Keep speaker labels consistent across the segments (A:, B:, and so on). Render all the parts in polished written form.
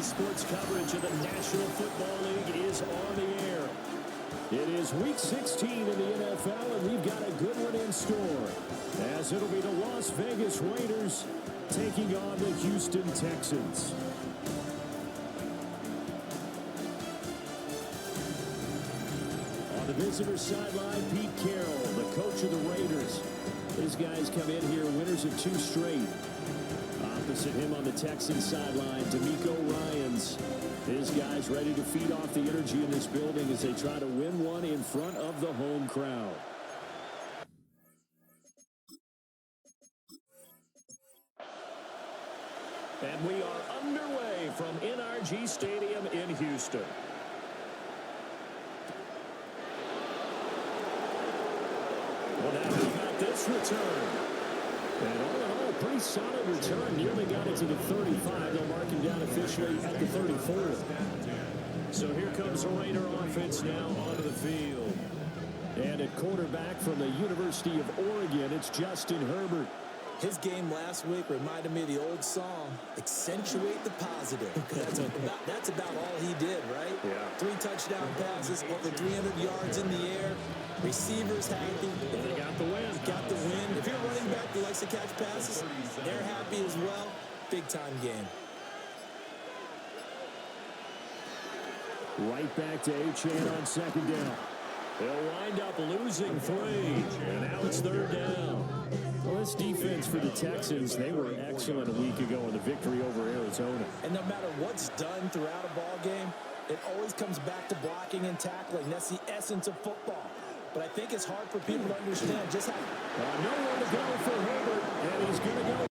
A: Sports coverage of the National Football League is on the air. It is Week 16 in the NFL, and we've got a good one in store, as it'll be the Las Vegas Raiders taking on the Houston Texans. On the visitor sideline, Pete Carroll, the coach of the Raiders. These guys come in here winners of 2 straight. Opposite him on the Texans sideline, D'Amico Ryans. His guys ready to feed off the energy in this building as they try to win one in front of the home crowd. And we are underway from NRG Stadium in Houston. Well, now how about this return? And all in all, pretty solid return. Nearly got it to the 35. They'll mark him down officially at the 34. So here comes the Raider offense now onto the field. And at quarterback from the University of Oregon, it's Justin Herbert.
B: His game last week reminded me of the old song, accentuate the positive. That's about all he did, right?
A: Yeah.
B: 3 touchdown passes, over 300 yards in the air. Receivers happy.
A: And they got the win.
B: Got the win. If you're a running back who likes to catch passes, they're happy as well. Big-time game.
A: Right back to Achane on second down. They'll wind up losing 3. And now it's 3rd down. Well, this defense for the Texans, they were excellent a week ago in the victory over Arizona.
B: And no matter what's done throughout a ball game, it always comes back to blocking and tackling. That's the essence of football. But I think it's hard for people to understand just how...
A: nowhere to go for Herbert, and he's going to go.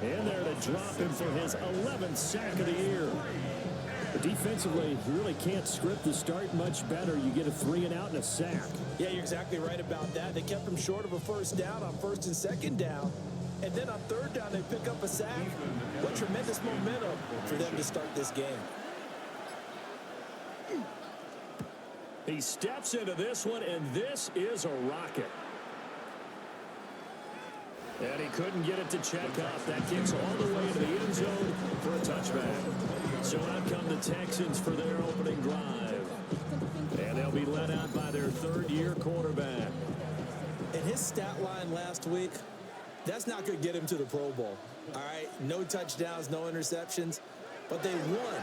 A: In there to drop him for his 11th sack of the year. But defensively, you really can't script the start much better. You get a 3-and-out and a sack.
B: Yeah, you're exactly right about that. They kept him short of a first down on 1st and 2nd down. And then on 3rd down, they pick up a sack. What tremendous momentum for them to start this game.
A: He steps into this one, and this is a rocket. And he couldn't get it to check up. That kicks all the way into the end zone for a touchback. So out come the Texans for their opening drive. And they'll be led out by their 3rd-year quarterback.
B: And his stat line last week, that's not going to get him to the Pro Bowl. All right, no touchdowns, no interceptions, but they won.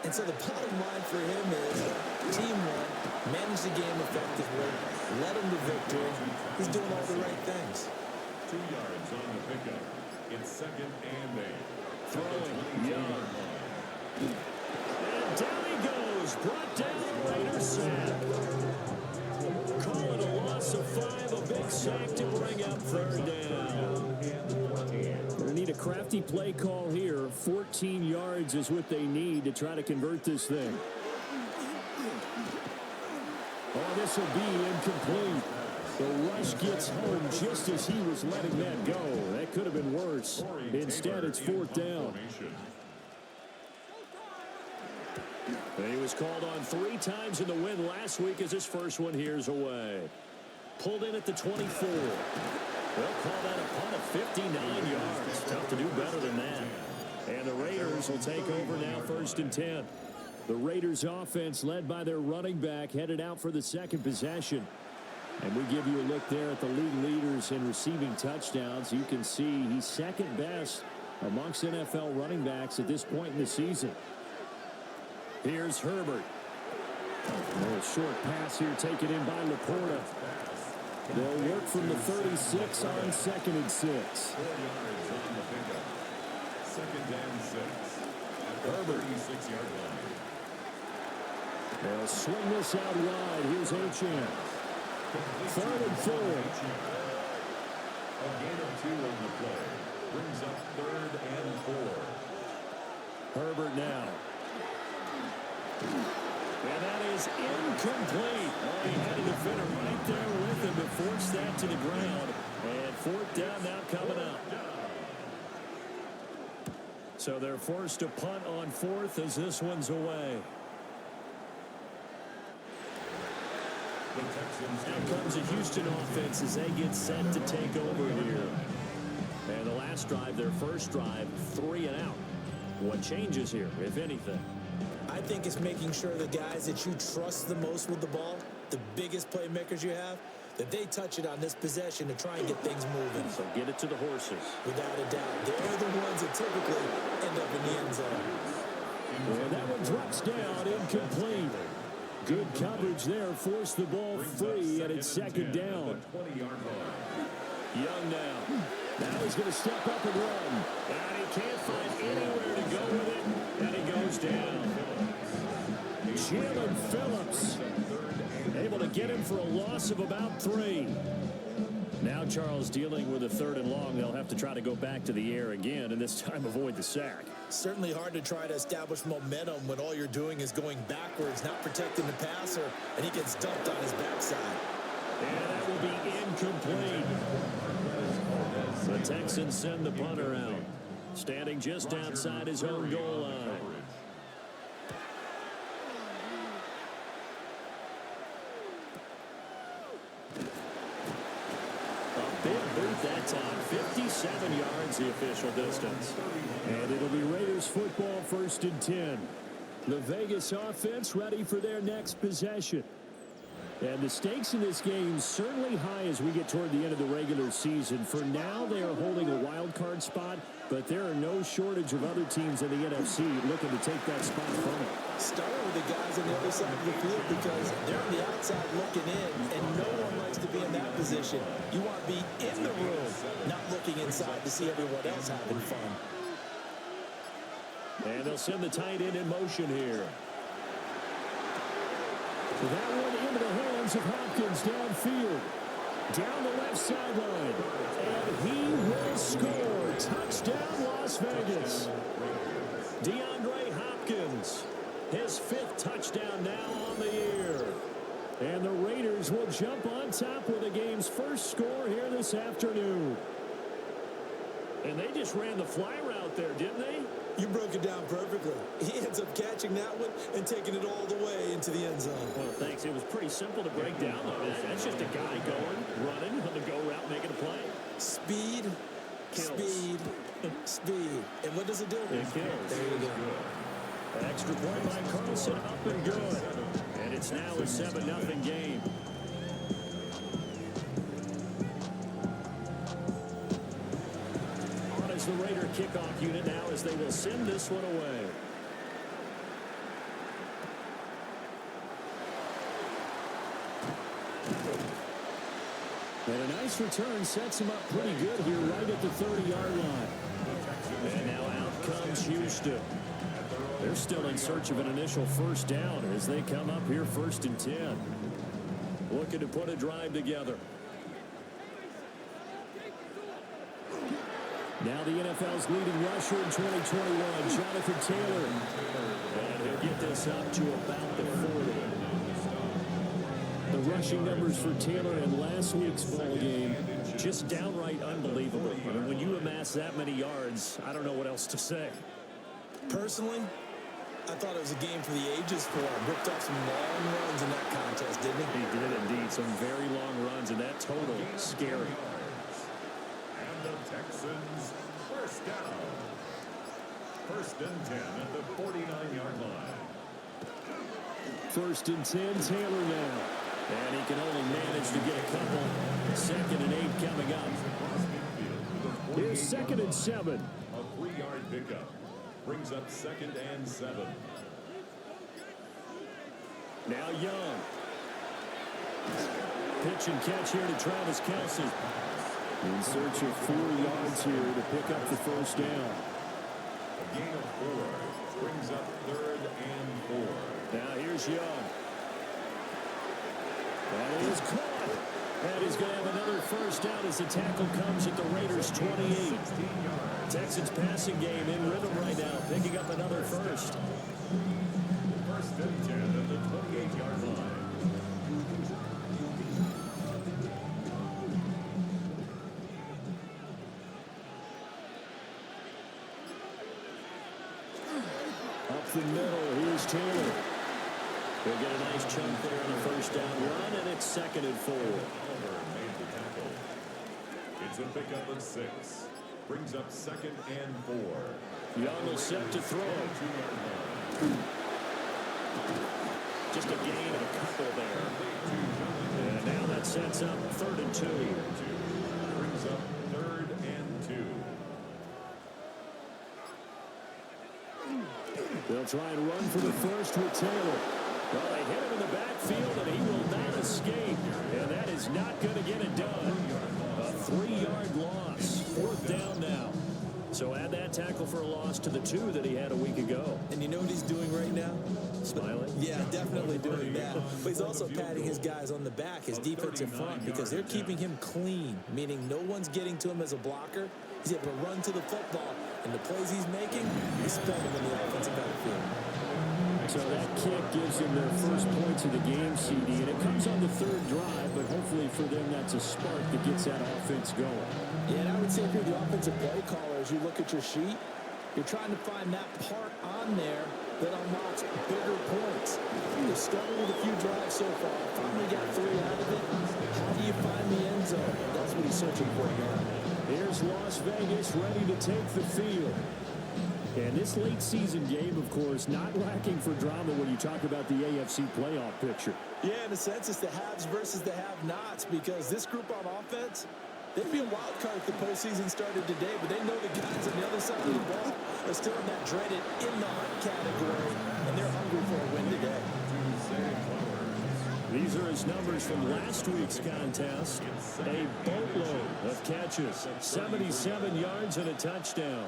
B: And so the bottom line for him is team won, managed the game effectively, led him to victory. He's doing all the right things.
C: 2 yards on the pickup. It's 2nd and 8.
A: Throwing Young. And down he goes. Brought down a Raider sack. Call it a loss of 5. A big sack to bring up 3rd down. They need a crafty play call here. 14 yards is what they need to try to convert this thing. Oh, this will be incomplete. The rush gets home just as he was letting that go. That could have been worse. Instead, it's 4th down. He was called on 3 times in the win last week as his first one here's away. Pulled in at the 24. They'll call that a punt of 59 yards. Tough to do better than that. And the Raiders will take over now 1st and 10. The Raiders offense led by their running back headed out for the 2nd possession. And we give you a look there at the league leaders in receiving touchdowns. You can see he's 2nd best amongst NFL running backs at this point in the season. Here's Herbert. A little short pass here taken in by Laporta. They'll work from the 36 on 2nd and 6.
C: 4 yards on the pickup. 2nd and 6. At the 36-yard line.
A: They'll swing this out wide. Here's Achane. 3rd and 4.
C: A gain of 2 on the play. Brings up 3rd and 4.
A: Herbert now. And that is incomplete. Oh, he had a defender right there with him to force that to the ground. And 4th down now coming up. So they're forced to punt on 4th as this one's away. Now comes the Houston offense as they get set to take over here. And the last drive, their first drive, 3 and out. What changes here, if anything?
B: I think it's making sure the guys that you trust the most with the ball, the biggest playmakers you have, that they touch it on this possession to try and get things moving.
A: So get it to the horses.
B: Without a doubt. They're the ones that typically end up in the end zone.
A: And that one drops down, incomplete. Good coverage there, forced the ball free, and it's second down. Young now. Now he's going to step up and run. And he can't find anywhere to go with it, and he goes down. Jalen Phillips able to get him for a loss of about 3. Now Charles dealing with a 3rd and long. They'll have to try to go back to the air again, and this time avoid the sack.
B: Certainly hard to try to establish momentum when all you're doing is going backwards, not protecting the passer, and he gets dumped on his backside.
A: And that will be incomplete. The Texans send the punter out, standing just outside his own goal line. Big boot that time. 57 yards the official distance. And it'll be Raiders football, 1st and 10. The Vegas offense ready for their next possession. And the stakes in this game certainly high as we get toward the end of the regular season. For now, they are holding a wild card spot, but there are no shortage of other teams in the NFC looking to take that spot from them.
B: Starting with the guys on the other side of the field because they're on the outside looking in, and no one likes to be in that position. You want to be in the room, not looking inside to see everyone else having fun.
A: And they'll send the tight end in motion here. That one into the hands of Hopkins downfield. Down the left sideline. And he will score. Touchdown, Las Vegas. DeAndre Hopkins. His 5th touchdown now on the year. And the Raiders will jump on top with the game's first score here this afternoon. And they just ran the fly route there, didn't they?
B: You broke it down perfectly. He ends up catching that one and taking it all the way into the end zone.
A: Well, thanks. It was pretty simple to break down, though. That's just a guy going, running on the go route, making a play.
B: Speed,
A: Kills.
B: speed, speed. And what does it do?
A: It kills.
B: There you go.
A: An extra point by Carlson, up and good. And it's now a 7-0 game. The Raider kickoff unit now as they will send this one away. And a nice return sets him up pretty good here right at the 30-yard line. And now out comes Houston. They're still in search of an initial first down as they come up here 1st and 10. Looking to put a drive together. Now the NFL's leading rusher in 2021, Jonathan Taylor. And he'll get this up to about the 40. The rushing numbers for Taylor in last week's ball game, just downright unbelievable. I mean, when you amass that many yards, I don't know what else to say.
B: Personally, I thought it was a game for the ages for him. Ripped off some long runs in that contest, didn't he?
A: He did indeed. Some very long runs, and that total scary.
C: The Texans first down. 1st and 10 at the 49-yard line.
A: 1st and 10, Taylor now. And he can only manage to get a couple. 2nd and 8 coming up. Here's 2nd and 7.
C: A 3-yard pickup brings up 2nd and 7.
A: Now Young. Pitch and catch here to Travis Kelce. In search of 4 yards here to pick up the first down.
C: A gain of 4 brings up 3rd and 4.
A: Now here's Young. And it is caught. And he's going to have another first down as the tackle comes at the Raiders' 28. Texans passing game in rhythm right now, picking up another first.
C: 1st and 10 at the 28-yard line.
A: Up the middle, here's Taylor. They'll get a nice chunk there on a first down run, and it's 2nd and 4.
C: Oliver made the tackle. It's a pickup of 6. Brings up 2nd and 4.
A: Young is set to throw. Just a gain of a couple there. And now that sets up 3rd and 2.
C: Brings up 3rd and 2.
A: They'll try and run for the first with Taylor. Well, they hit him in the backfield, and he will not escape. And that is not going to get it done. A 3-yard loss. 4th down now. So add that tackle for a loss to the 2 that he had a week ago.
B: And you know what he's doing right now?
A: Smiling?
B: Yeah, definitely doing that. But he's also patting his guys on the back, his defensive front, because they're keeping him clean, meaning no one's getting to him as a blocker. He's able to run to the football, and the plays he's making, he's spelling in the offensive backfield.
A: So that kick gives them their first points of the game, CD, and it comes on the 3rd drive, but hopefully for them that's a spark that gets that offense going.
B: Yeah, and I would say if you're the offensive play caller, as you look at your sheet, you're trying to find that part on there that unlocks bigger points. You've started with a few drives so far, finally got 3 out of it. How do you find the end zone? That's what he's searching for now.
A: Here's Las Vegas ready to take the field. And this late season game, of course, not lacking for drama when you talk about the AFC playoff picture.
B: Yeah, in a sense, it's the haves versus the have-nots, because this group on offense, they'd be a wild card if the postseason started today, but they know the guys on the other side of the ball are still in that dreaded in the hunt category, and they're hungry for a win today.
A: These are his numbers from last week's contest. A boatload of catches, 77 yards and a touchdown.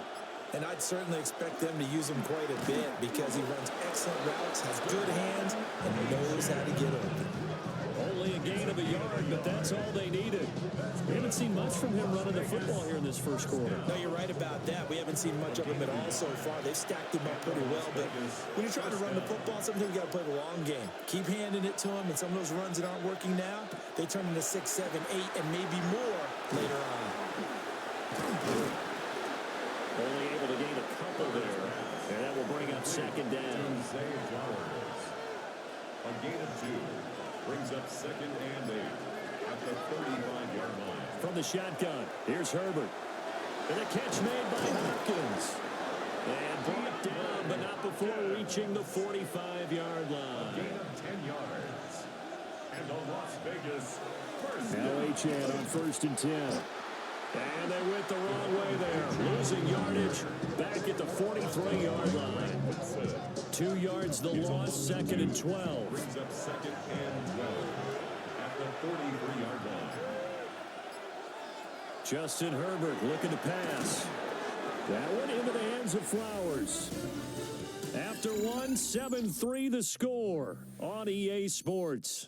B: And I'd certainly expect them to use him quite a bit because he runs excellent routes, has good hands, and knows how to get open.
A: Only a gain of a yard, but that's all they needed. We haven't seen much from him running the football here in this first quarter.
B: No, you're right about that. We haven't seen much of him at all so far. They've stacked him up pretty well, but when you're trying to run the football, sometimes you got to play the long game. Keep handing it to him, and some of those runs that aren't working now, they turn into 6, 7, 8, and maybe more later on.
A: Only able to gain a couple there, and that will bring up 2nd down.
C: A gain of 2 brings up 2nd and 8 at the 35-yard line.
A: From the shotgun, here's Herbert. And a catch made by Hopkins. And brought down, but not before reaching the 45-yard line.
C: A gain of 10 yards. And the Las Vegas first
A: now HN on 1st and 10. And they went the wrong way there. Losing yardage back at the 43-yard line. 2 yards the loss, 2nd and 12.
C: Brings up 2nd and 12 at the 43-yard line.
A: Justin Herbert looking to pass. That one into the hands of Flowers. After 1, 7-3 the score on EA Sports.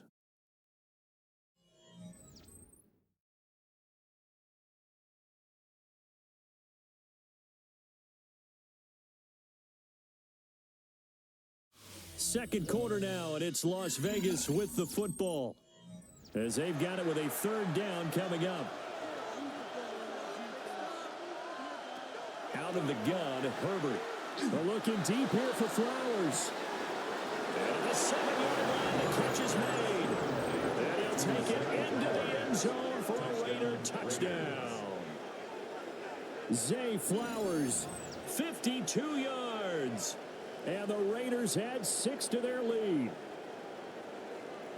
A: Second quarter now, and it's Las Vegas with the football, as they've got it with a 3rd down coming up. Out of the gun, Herbert. They're looking deep here for Flowers. And the 7-yard line, the catch is made. And he'll take it into the end zone for a Raider touchdown. Zay Flowers, 52 yards. And the Raiders had 6 to their lead.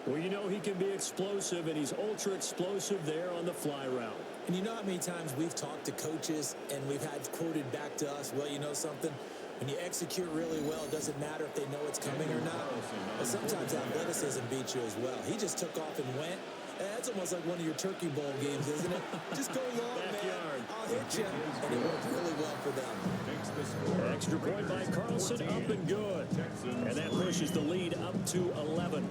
A: Well, you know he can be explosive, and he's ultra-explosive there on the fly route.
B: And you know how many times we've talked to coaches and we've had quoted back to us, well, you know something? When you execute really well, it doesn't matter if they know it's coming or not. But sometimes athleticism beats you as well. He just took off and went. That's almost like one of your Turkey Bowl games, isn't it? Just go long, man. I'll hit you. And it worked really well for them.
A: Extra point by Carlson, up and good. And that pushes the lead up to 11.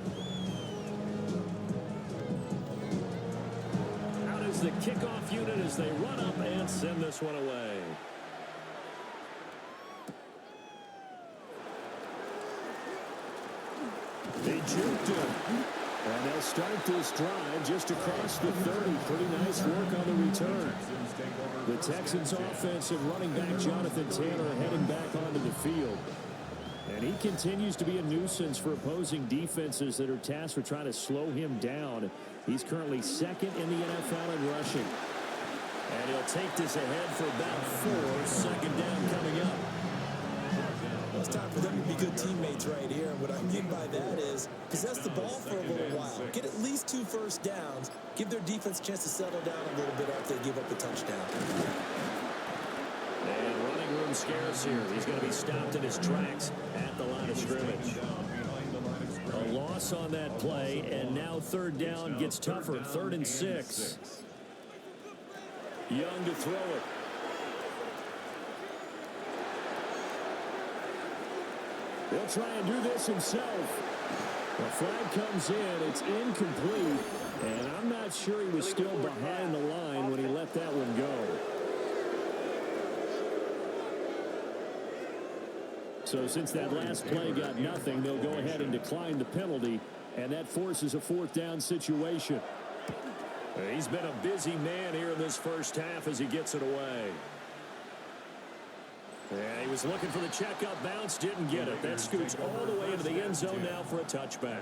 A: Out is the kickoff unit as they run up and send this one away. They juked him. And they'll start this drive just across the 30. Pretty nice work on the return. The Texans offensive running back Jonathan Taylor heading back onto the field. And he continues to be a nuisance for opposing defenses that are tasked with trying to slow him down. He's currently 2nd in the NFL in rushing. And he'll take this ahead for about 4. Second down coming up.
B: Well, it's time for them to be good teammates right here. And what I mean by that is possess the ball for a little while. Get at least 2 first downs. Give their defense a chance to settle down a little bit after they give up a touchdown.
A: And running room scarce here. He's going to be stopped in his tracks at the line of scrimmage. A loss on that play, and now third down gets tougher. 3rd and 6. Young to throw it. He'll try and do this himself. The flag comes in. It's incomplete. And I'm not sure he was still behind the line when he let that one go. So since that last play got nothing, they'll go ahead and decline the penalty. And that forces a 4th down situation. He's been a busy man here in this first half as he gets it away. Yeah, he was looking for the check-up bounce, didn't get it. That scoots all the way into the end zone now for a touchback.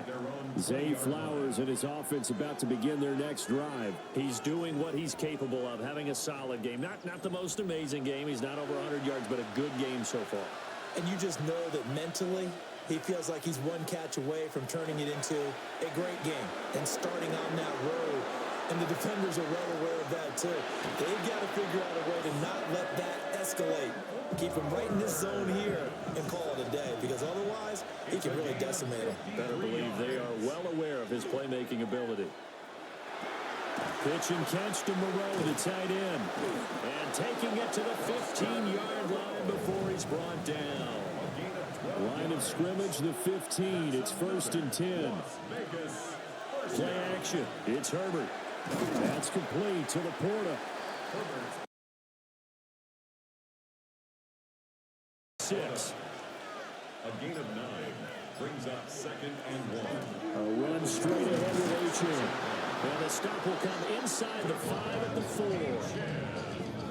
A: Zay Flowers and his offense about to begin their next drive. He's doing what he's capable of, having a solid game. Not the most amazing game. He's not over 100 yards, but a good game so far.
B: And you just know that mentally, he feels like he's one catch away from turning it into a great game and starting on that road. And the defenders are well aware of that, too. They've got to figure out a way to not let that escalate. Keep him right in this zone here and call it a day, because otherwise, he can really decimate him.
A: Better believe they are well aware of his playmaking ability. Pitch and catch to Moreau, the tight end. And taking it to the 15-yard line before he's brought down. Line of scrimmage, the 15. It's 1st and 10. Play action. It's Herbert. That's complete to Laporta. 6.
C: A gain of 9 brings up 2nd and 1.
A: A run straight ahead with H.M. And the stop will come inside the 5 at the 4.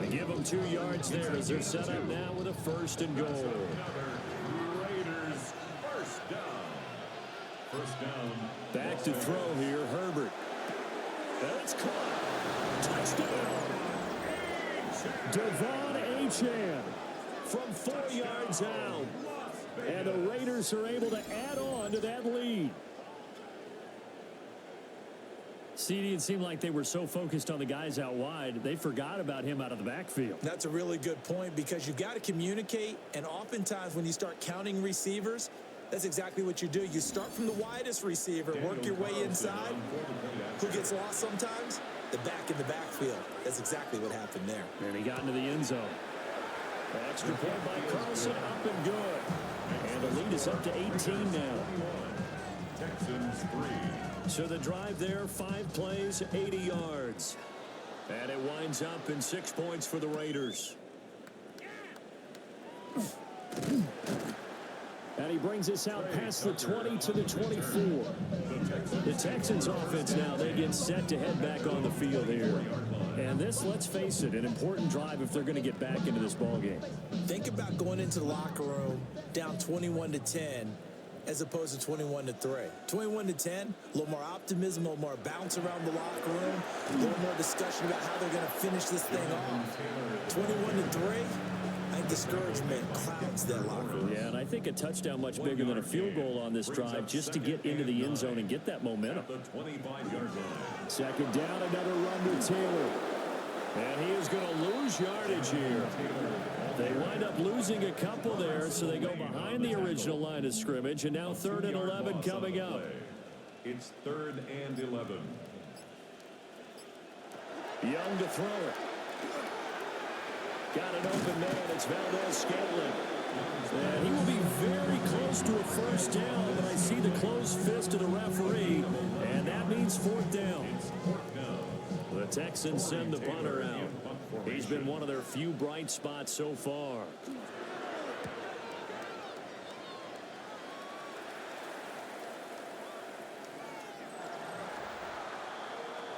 A: They give them 2 yards there as they're set up now with a 1st and goal.
C: Raiders first down. First down.
A: Back to throw here, Herbert. That's caught. Touchdown. Devon Achane from 4 yards out. And the Raiders are able to add on to that lead. CD, it seemed like they were so focused on the guys out wide, they forgot about him out of the backfield.
B: That's a really good point, because you've got to communicate, and oftentimes when you start counting receivers, that's exactly what you do. You start from the widest receiver, work your way inside. Who gets lost sometimes? The back in the backfield. That's exactly what happened there.
A: And he got into the end zone. Extra point by Carlson, up and good. And the lead is up to 18 now.
C: Texans 3.
A: So the drive there, 5 plays, 80 yards. And it winds up in 6 points for the Raiders. And he brings us out past the 20 to the 24. The Texans offense now, they get set to head back on the field here. And this, let's face it, an important drive if they're going to get back into this ballgame.
B: Think about going into the locker room down 21-10 as opposed to 21-3. 21-10, a little more optimism, a little more bounce around the locker room, a little more discussion about how they're going to finish this thing off. 21-3, I think discouragement clouds that locker room.
A: Yeah, and I think a touchdown much bigger than a field goal on this drive just to get into the end zone and get that momentum. Second down, another run to Taylor. And he is going to lose yardage here. They wind up losing a couple there, so they go behind the original line of scrimmage, and now 3rd and 11 coming up.
C: It's 3rd and 11.
A: Young to throw it. Got an open man. It's Valdez-Scantling. And he will be very close to a first down, but I see the closed fist of the referee, and that means 4th down. The Texans send the punter out. He's been one of their few bright spots so far.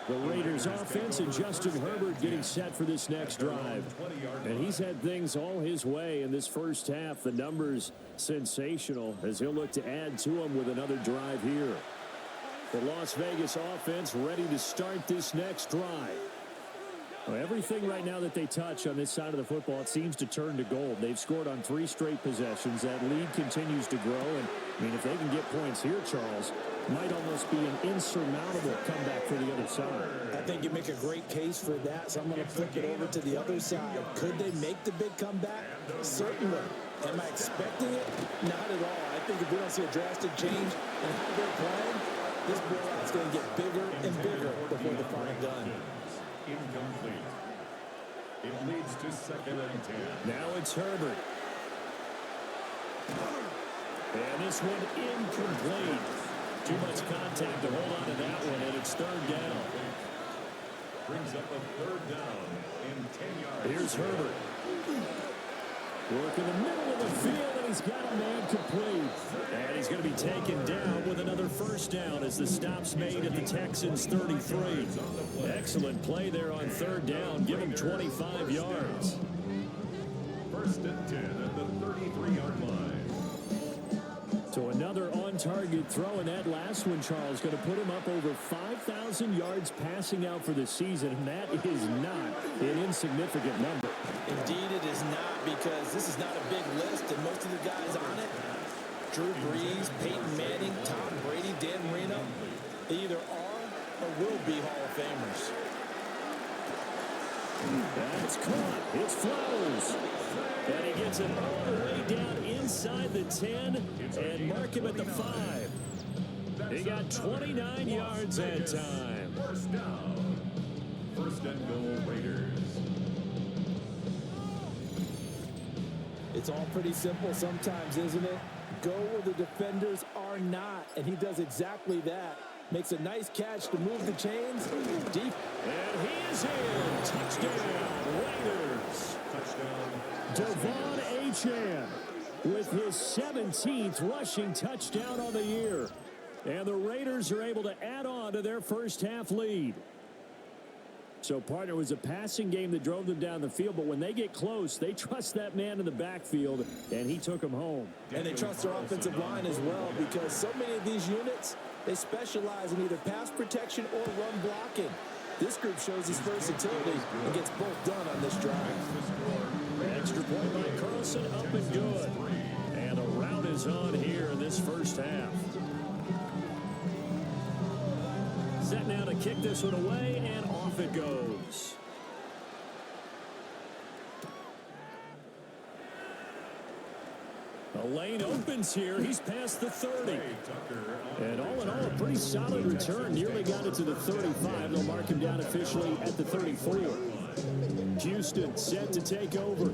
A: The Raiders offense and Justin Herbert getting set for this next drive. And he's had things all his way in this first half. The numbers sensational as he'll look to add to them with another drive here. The Las Vegas offense ready to start this next drive. Well, everything right now that they touch on this side of the football, it seems to turn to gold. They've scored on 3 straight possessions. That lead continues to grow. And, I mean, if they can get points here, Charles, might almost be an insurmountable comeback for the other side.
B: I think you make a great case for that, so I'm going to flip it over to the other side. Could they make the big comeback? Certainly. Am I expecting it? Not at all. I think if we don't see a drastic change in how they're playing, this blowout's going to get bigger and bigger before the final done.
C: Incomplete. It leads to 2nd and 10.
A: Now it's Herbert. And this one incomplete. Too much contact to hold on to that one, and it's 3rd down.
C: Brings up a 3rd down and 10 yards.
A: Here's Herbert. Work in the middle of the field, and he's got a man complete. And he's going to be taken down with another 1st down as the stop's made at the Texans' 33. Excellent play there on 3rd down. Give him 25 yards.
C: 1st and 10 at the 33-yard line.
A: So another on-target throw, and that last one, Charles, going to put him up over 5,000 yards passing out for the season, and that is not an insignificant number.
B: Indeed, it is not, because this is not a big list, and most of the guys on it, Drew Brees, Peyton Manning, Tom Brady, Dan Marino, they either are or will be Hall of Famers.
A: That's caught. It's Flowers. And he gets it all the way down inside the 10 and mark him at the 5. He got 29 yards that time.
C: 1st down. 1st and goal, Raiders.
B: It's all pretty simple sometimes, isn't it? Go where the defenders are not, and he does exactly that. Makes a nice catch to move the chains deep.
A: And he is in. Touchdown, Raiders.
C: Touchdown.
A: Devon Achane with his 17th rushing touchdown on the year. And the Raiders are able to add on to their first half lead. So, partner, it was a passing game that drove them down the field, but when they get close, they trust that man in the backfield, and he took them home.
B: And they trust their offensive line as well, because so many of these units, they specialize in either pass protection or run blocking. This group shows his versatility and gets both done on this drive.
A: Extra point by Carlson, up and good. And a rout is on here in this first half. Set now to kick this one away, and off it goes. The lane opens here. He's past the 30. And all in all, a pretty solid return. Nearly got it to the 35. They'll mark him down officially at the 34. Houston set to take over.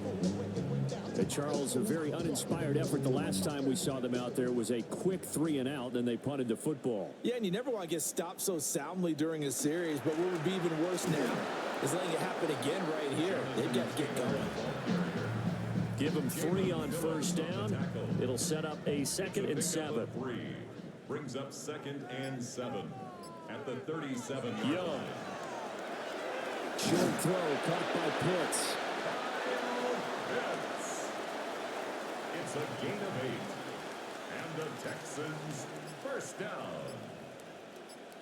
A: And Charles, a very uninspired effort. The last time we saw them out there was a quick 3 and out, then they punted the football.
B: Yeah, and you never want to get stopped so soundly during a series, but what would be even worse now is letting it happen again right here. They've got to get going.
A: Give them 3 on 1st down. It'll set up a 2nd and 7.
C: Brings up 2nd and 7 at the 37.
A: Young. Short throw caught by Pitts.
C: It's a gain of 8. And the Texans 1st down.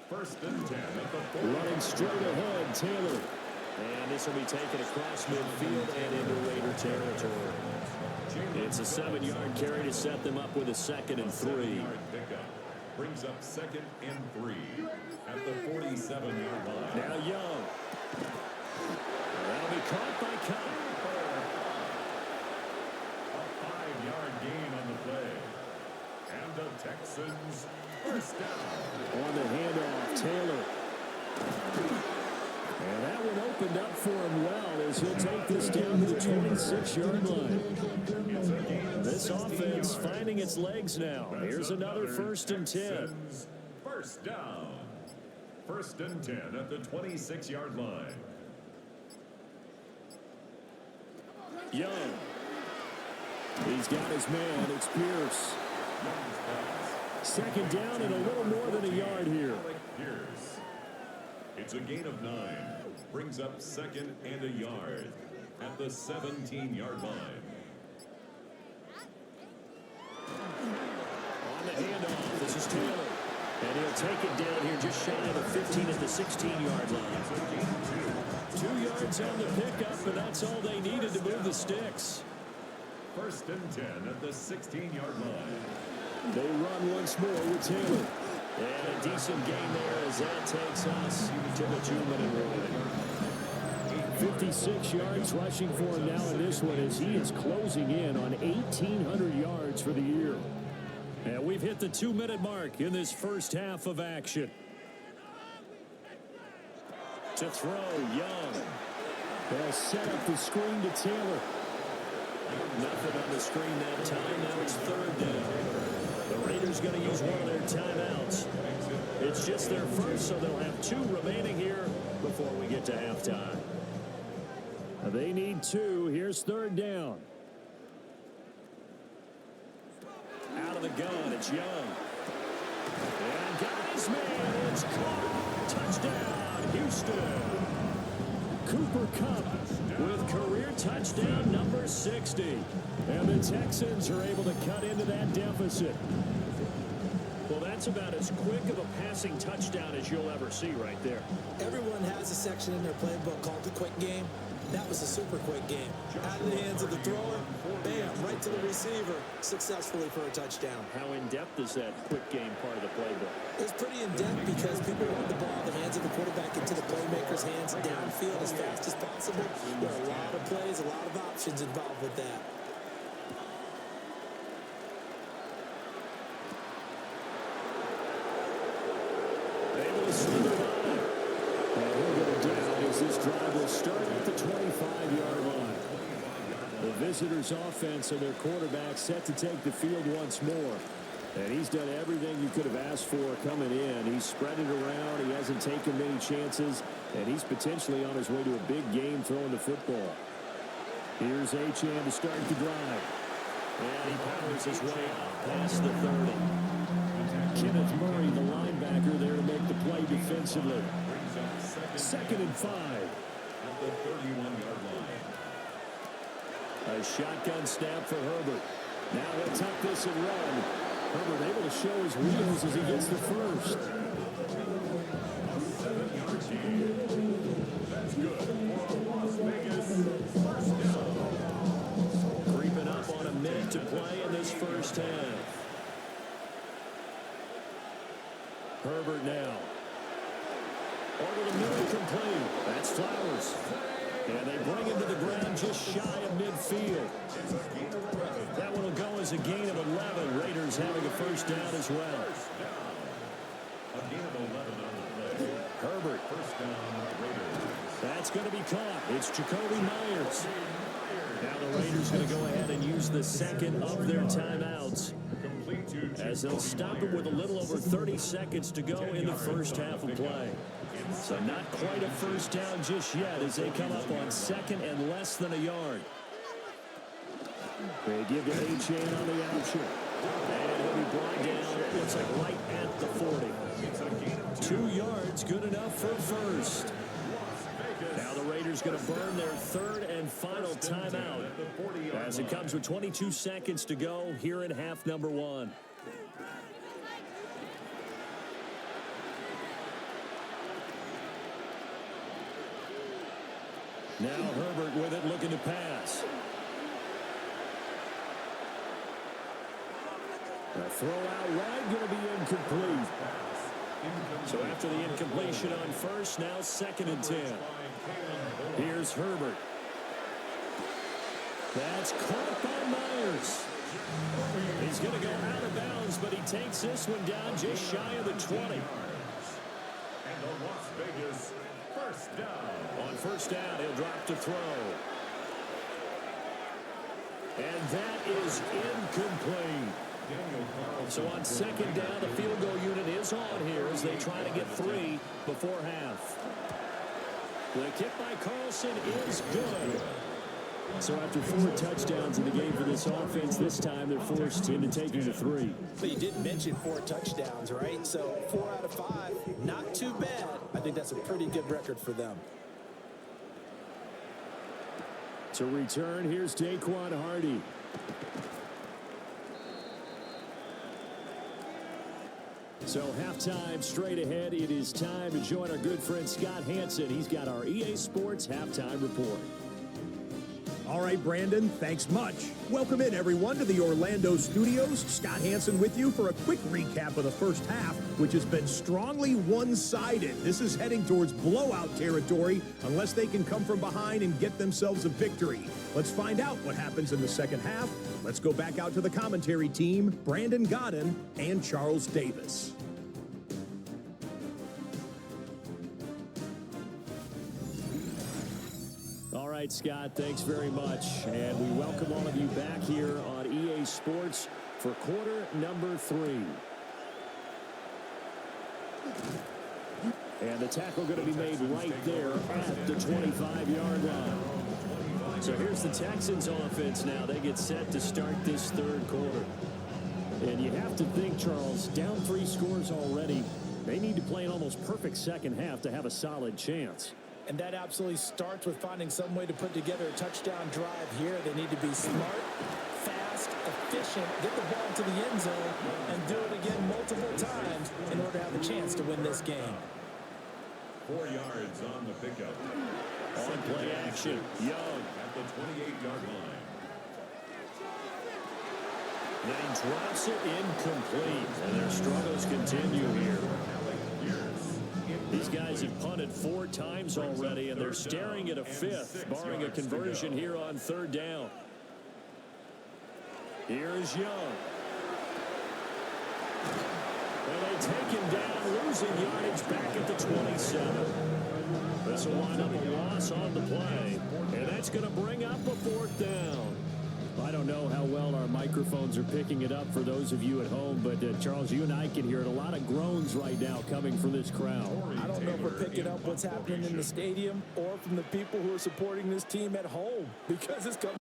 C: 1st and 10 at the 40.
A: Running straight ahead, Taylor. And this will be taken across midfield and into Raider territory. It's a 7-yard carry to set them up with a 2nd and 3.
C: Brings up 2nd and 3 at the 47-yard line.
A: Now Young. That'll be caught by Cobb.
C: A 5-yard gain on the play. And the Texans 1st down.
A: On the handoff, Taylor. And that one opened up for him well as he'll take this down to the 26-yard line. This offense finding its legs now. Here's another 1st and 10.
C: 1st down. 1st and 10 at the 26-yard line.
A: Young. He's got his man. It's Pierce. 2nd down and a little more than a yard here.
C: Pierce. It's a gain of 9. Brings up 2nd and a yard at the 17-yard line.
A: On the handoff, this is Taylor. And he'll take it down here just shy of the 15 at the 16-yard line. 2 yards on the pickup, and that's all they needed to move the sticks.
C: First and 10 at the 16-yard line.
A: They run once more with Taylor. And a decent game there as that takes us to the 2-minute warning. 56 yards rushing for him now in this one as he is closing in on 1,800 yards for the year. And we've hit the 2-minute mark in this first half of action. To throw, Young. They'll set up the screen to Taylor. Nothing on the screen that time. Now it's third down. The Raiders going to use one of their timeouts. It's just their first, so they'll have 2 remaining here before we get to halftime. They need 2. Here's third down. Out of the gun, it's Young. And got his man. It's caught. Touchdown, Houston. Cooper Kupp with career touchdown number 60. And the Texans are able to cut into that deficit. Well, that's about as quick of a passing touchdown as you'll ever see right there.
B: Everyone has a section in their playbook called the quick game. That was a super quick game. Out of the hands of the thrower, bam, right to the receiver, successfully for a touchdown.
A: How in-depth is that quick game part of the playbook?
B: It's pretty in-depth because people want the ball in the hands of the quarterback into the playmaker's hands downfield as fast as possible. There are a lot of plays, a lot of options involved with that.
A: Able to slip it on. And he'll go down as this drive will start at the 25-yard line. The visitors' offense and their quarterback set to take the field once more. And he's done everything you could have asked for coming in. He's spread it around. He hasn't taken many chances. And he's potentially on his way to a big game throwing the football. Here's Achane to start the drive. And he powers his way out past the 30. Kenneth Murray, the linebacker, there to make the play defensively. 2nd and 5.
C: At the 31-yard line.
A: A shotgun snap for Herbert. Now he'll tuck this and run. Herbert able to show his wheels as he gets the first.
C: A 7-yard gain. That's good for Las Vegas. First down.
A: Creeping up on a minute to play in this first half. Herbert now. Over the middle, complete. That's Flowers. And they bring him to the ground just shy of midfield. That one will go as a gain of 11. Raiders having a first down as well.
C: A gain of 11 on the play.
A: Herbert.
C: First down, Raiders.
A: That's going to be caught. It's Jacoby Myers. Now the Raiders going to go ahead and use the second of their timeouts, as they'll stop it with a little over 30 seconds to go in the first half of play. So not quite a first down just yet as they come up on 2nd and less than a yard. They give to Achane on the option. And he'll be brought down, it looks like right at the 40. 2 yards, good enough for first. Now the Raiders going to burn their 3rd and final timeout as it comes with 22 seconds to go here in half number 1. Now Herbert with it, looking to pass. A throw out wide, going to be incomplete. So after the incompletion on first, now 2nd and 10. Here's Herbert. That's caught by Myers. He's going to go out of bounds, but he takes this one down just shy of the 20.
C: And the Las Vegas first down.
A: On first down, he'll drop to throw. And that is incomplete. So on 2nd down, the field goal unit is on here as they try to get 3 before half. The kick by Carlson is good. So after 4 touchdowns in the game for this offense, this time they're forced into taking the 3.
B: But you did mention 4 touchdowns, right? So 4 out of 5, not too bad. I think that's a pretty good record for them.
A: To return, here's Daquan Hardy. So halftime straight ahead. It is time to join our good friend Scott Hansen. He's got our EA Sports halftime report.
D: All right, Brandon, thanks much. Welcome in, everyone, to the Orlando studios. Scott Hansen with you for a quick recap of the first half, which has been strongly one-sided. This is heading towards blowout territory unless they can come from behind and get themselves a victory. Let's find out what happens in the second half. Let's go back out to the commentary team, Brandon Godden and Charles Davis.
A: All right, Scott, thanks very much. And we welcome all of you back here on EA Sports for quarter number 3. And the tackle going to be made right there at the 25-yard line. So here's the Texans offense now. They get set to start this third quarter. And you have to think, Charles, down 3 scores already. They need to play an almost perfect second half to have a solid chance.
B: And that absolutely starts with finding some way to put together a touchdown drive here. They need to be smart, fast, efficient, get the ball to the end zone, and do it again multiple times in order to have a chance to win this game.
C: 4 yards on the pickup.
A: On play action, Young.
C: At the 28-yard line.
A: Then he drops it incomplete. And their struggles continue here. These guys have punted 4 times already, and they're staring at a 5th, barring a conversion here on 3rd down. Here's Young. And they take him down, losing yardage back at the 27. This will wind up a loss on the play, and that's going to bring up a 4th down. I don't know how well our microphones are picking it up for those of you at home, but Charles, you and I can hear it. A lot of groans right now coming from this crowd.
B: I don't know if we're picking up what's happening in the stadium or from the people who are supporting this team at home, because it's coming.